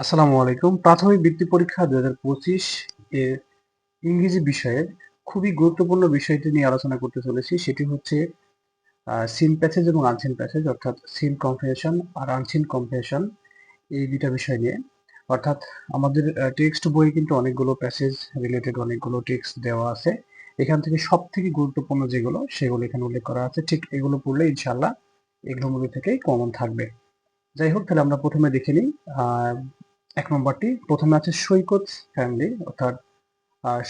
আসসালামু আলাইকুম। প্রাথমিক বৃত্তি পরীক্ষা ২০২৫ এর ইংরেজি বিষয়ের খুবই গুরুত্বপূর্ণ বিষয়টি নিয়ে আলোচনা করতে চলেছি। সেটি হচ্ছে সিন প্যাসেজ এবং আনসিন প্যাসেজ, অর্থাৎ সিন কম্প্রিহেনশন আর আনসিন কম্প্রিহেনশন, এই ২ টা বিষয় নিয়ে। অর্থাৎ আমাদের টেক্সট বইয়ে কিন্তু অনেকগুলো প্যাসেজ রিলেটেড অনেকগুলো টেক্সট দেওয়া আছে। এখান থেকে সবথেকে গুরুত্বপূর্ণ যেগুলো সেগুলো এখানে উল্লেখ করা আছে। ঠিক এগুলো পড়লে ইনশাআল্লাহ এগুলোর মধ্যে থেকেই কমন থাকবে। যাই হোক, তাহলে আমরা প্রথমে দেখে নিই। ১ নম্বরটি প্রথমে আছে সৈকত ফ্যামিলি, অর্থাৎ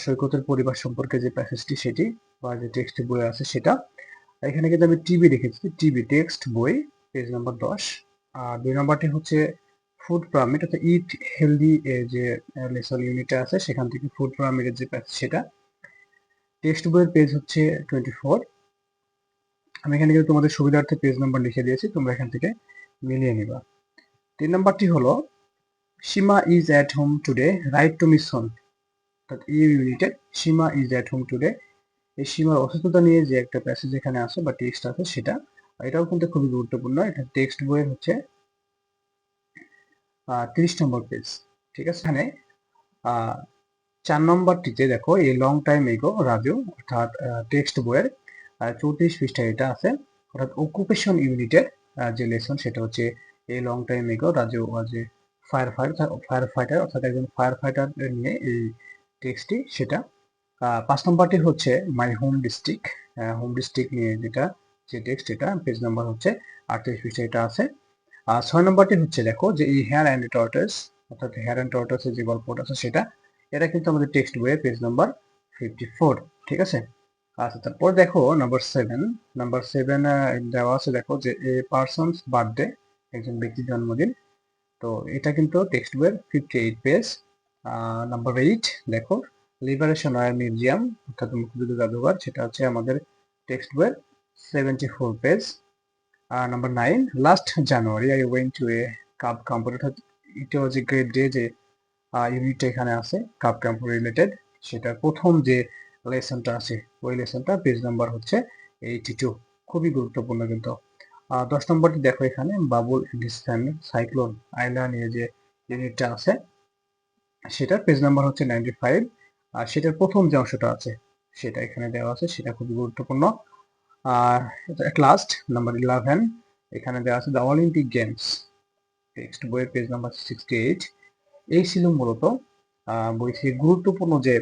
সৈকতের পরিবার সম্পর্কে যে প্যাসেজটি সেটি বা যে টেক্সট বইয়ে আছে সেটা। এখানে কিন্তু আমি টিভি রেখেছি, টিভি টেক্সট বই পেজ নাম্বার ১০। আর ২ নম্বরটি হচ্ছে ফুড পিরামিড, অর্থাৎ ইট হেলদি এর যে লেসন ইউনিটে আছে সেখান থেকে ফুড পিরামিডের যে প্যাসেজ সেটা টেক্সট বইয়ের পেজ হচ্ছে 24। আমি এখানে কিন্তু তোমাদের সুবিধার্থে পেজ নাম্বার লিখে দিয়েছি, তোমরা এখান থেকে মিলিয়ে নিবা। ৩ নম্বরটি হলো Seema is at home today, right to miss home, অর্থাৎ এই ইউনিটের Seema is at home today. এই সীমার অসুস্থতা নিয়ে যে একটা প্যাসেজ এখানে আছে বা টেক্সট আছে সেটা, এটাও কিন্তু খুবই গুরুত্বপূর্ণ। এটা টেক্সট বইয়ের হচ্ছে ৩০ নম্বর পেজ। ঠিক আছে, এখানে ৪ নম্বরটিতে দেখো এই লং টাইম এগো রাজু, অর্থাৎ টেক্সট বইয়ের ৩৪ পৃষ্ঠায় এটা আছে। অর্থাৎ অকুপেশন ইউনিটের যে লেসন সেটা হচ্ছে এই লং টাইম এগো রাজু ওয়াজ এ ফায়ার ফাইটার, অর্থাৎ একজন ফায়ার ফাইটার নিয়ে এই টেক্সটটি সেটা। ৫ নম্বরটি হচ্ছে my home district, home district নিয়ে যেটা যে টেক্সট, এটা পেজ নাম্বার হচ্ছে ৩৮ পৃষ্ঠায় এটা আছে। আর ৬ নম্বরটি হচ্ছে দেখো যে এই হেয়ার অ্যান্ড টর্টয়েস, অর্থাৎ হেয়ার অ্যান্ড টর্টয়েসের যে গল্পটা আছে সেটা, এটা কিন্তু আমাদের টেক্সট বইয়ের পেজ নাম্বার 54। ঠিক আছে। আচ্ছা, তারপর দেখো নাম্বার 7 দেওয়া আছে দেখো যে এ পারসনস বার্থডে, একজন ব্যক্তির জন্মদিন। তো এটা কিন্তু টেক্সট বইয়ের 58 পেজ। নাম্বার 8 দেখো লিবারেশন ওয়ার মিউজিয়াম, অর্থাৎ মুক্তিযুদ্ধ জাদুঘর, সেটা হচ্ছে আমাদের টেক্সট বইয়ের 74 page. Number 9 last January I went to A cup camp, অর্থাৎ ইট ওয়াজ এ গ্রেট ডে, যে ইউনিটটা এখানে আছে কাপ ক্যাম্প রিলেটেড, সেটার প্রথম যে লেসনটা আছে ওই লেসনটা পেজ নাম্বার হচ্ছে 82। খুবই গুরুত্বপূর্ণ কিন্তু। 10 নম্বরটি দেখো এখানে Babul and his family, cyclone Aila নিয়ে যে ইউনিটটা আছে সেটার পেজ নাম্বার হচ্ছে 95। আর সেটার প্রথম যে অংশটা আছে সেটা এখানে দেওয়া আছে, সেটা খুবই গুরুত্বপূর্ণ। আর এট লাস্ট নাম্বার 11 এখানে দেওয়া আছে দ্য অলিম্পিক গেমস, টেক্সট বইয়ের পেজ নাম্বার 68। এই ছিল মূলত বই থেকে গুরুত্বপূর্ণ যে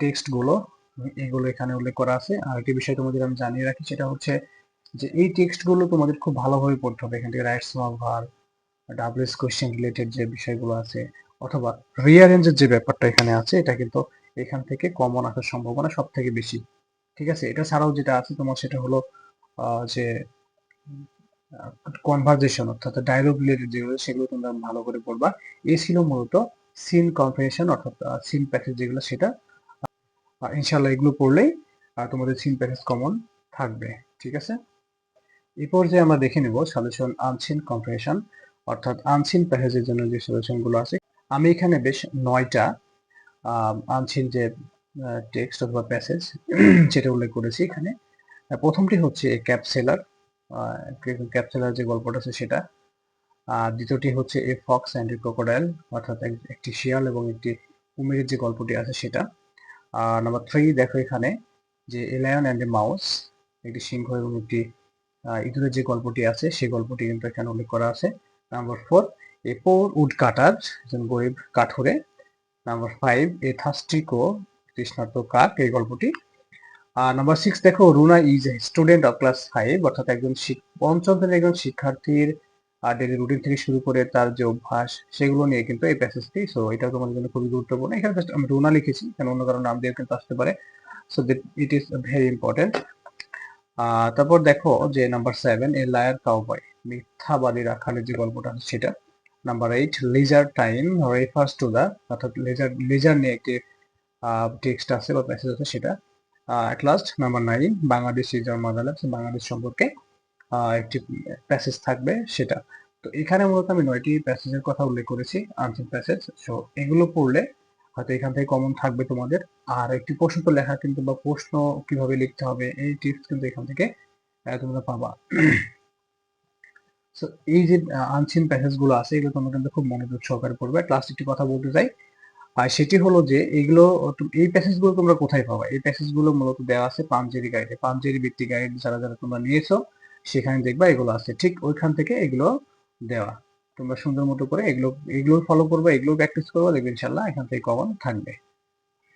টেক্সট গুলো, এগুলো এখানে উল্লেখ করা আছে। আর একটি বিষয় তোমাদের আমি জানিয়ে রাখি, সেটা হচ্ছে যে এই টেক্সট গুলো তোমাদের খুব ভালোভাবে পড়তে হবে। এখান থেকে rights of verb, WS question related যে বিষয়গুলো আছে, অথবা রিঅ্যারেঞ্জের যে ব্যাপারটা এখানে আছে, এটা কিন্তু এখান থেকে কমন আসার সম্ভাবনা সব থেকে বেশি। ঠিক আছে, এটা ছাড়াও যেটা আছে তোমার সেটা হলো যে কনভারজেশন, অর্থাৎ ডায়লগ রিলেটেড যেগুলো সেগুলো তোমরা ভালো করে পড়বা। এই ছিল মূলত সিন কম্প্রিহেনশন, অর্থাৎ সিন প্যাসেজ যেগুলো সেটা। ইনশাল্লাহ এগুলো পড়লেই তোমাদের সিন প্যাসেজ কমন থাকবে। ঠিক আছে, এই পর্যায়ে আমরা দেখে নেব সলিউশন আনসিন কম্প্রিহেনশন, অর্থাৎ আনসিন প্যাসেজের জন্য যে সলিউশন গুলো আছে। আমি এখানে বেশ 9টা আনসিন যে টেক্সট অথবা প্যাসেজ যেটা উল্লেখ করেছি এখানে। প্রথমটি হচ্ছে ক্যাপসেলার, ক্যাপসেলার যে গল্পটা আছে সেটা। দ্বিতীয়টি হচ্ছে a fox and a crocodile, অর্থাৎ একটি শিয়াল এবং একটি কুমিরের যে গল্পটি আছে সেটা। নাম্বার 3 দেখো এখানে যে a lion and a mouse, একটি সিংহ এবং একটি ইঁদুরের যে গল্পটি আছে সেই গল্পটি কিন্তু এখানে উল্লেখ করা আছে। নাম্বার 4 এ পোর উড কাটার, একজন গরিব কাঠুরে। নাম্বার 5 এ থাস্টিকো, তৃষ্ণার্ত কাক, এই গল্পটি। নাম্বার 6 দেখো Runa is a student of class 5, অর্থাৎ একজন পঞ্চম শ্রেণীর একজন শিক্ষার্থীর ডেইলি রুটিন থেকে শুরু করে তার যে অভ্যাস সেগুলো নিয়ে কিন্তু এই প্যাসেজটি। সো এটা তোমাদের জন্য খুবই গুরুত্বপূর্ণ। এখানে জাস্ট আমি রুনা লিখেছি, কেন অন্য কারো নাম দিয়ে কিন্তু আসতে পারে। So that it is very important. তারপর দেখো যে নাম্বার 7 এ লায়ার কাউবয়, মিথ্যাবাদী রাখালের যে গল্পটা আছে সেটা। Number 8 leisure time refers to the, অর্থাৎ লেজার নিয়ে একটি টেক্সট আছে বা প্যাসেজ আছে সেটা। At last number 9 Bangladesh is our motherland, Bangladesh সম্পর্কে একটি প্যাসেজ থাকবে সেটা। তো এখানে মূলত আমি 9টি প্যাসেজের কথা উল্লেখ করেছি, আনসার প্যাসেজ। সো এগুলো পড়লে হয়তো এখান থেকে কমন থাকবে তোমাদের। আর একটি প্রশ্ন তো লেখা কিন্তু বা প্রশ্ন কিভাবে লিখতে হবে এই টিপস কিন্তু এখান থেকে তোমরা পাবা। So, এই যে আনসিন প্যাসেজ গুলো আছে এগুলো তোমরা কিন্তু খুব মনোযোগ সহকারে পড়বে। লাস্ট একটি কথা বলতে চাই, আর সেটি হলো যে এগুলো এই প্যাসেজ গুলো তোমরা কোথায় পাবা? এই প্যাসেজ গুলো মূলত দেওয়া আছে পাঞ্জেরি গাইডে। পাঞ্জেরি ভিত্তিক গাইড যারা তোমরা নিয়েছো সেখানে দেখবা এগুলো আছে, ঠিক ওইখান থেকে এগুলো দেওয়া। তোমরা সুন্দর মতো করে এগুলো ফলো করবে, এগুলো প্র্যাকটিস করবে, দেখবে ইনশাল্লাহ এখান থেকে কমন থাকবে।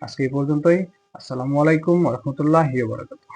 আজকে এই পর্যন্তই। আসসালামু আলাইকুম ওয়া রাহমাতুল্লাহি ওয়া বারাকাতুহু।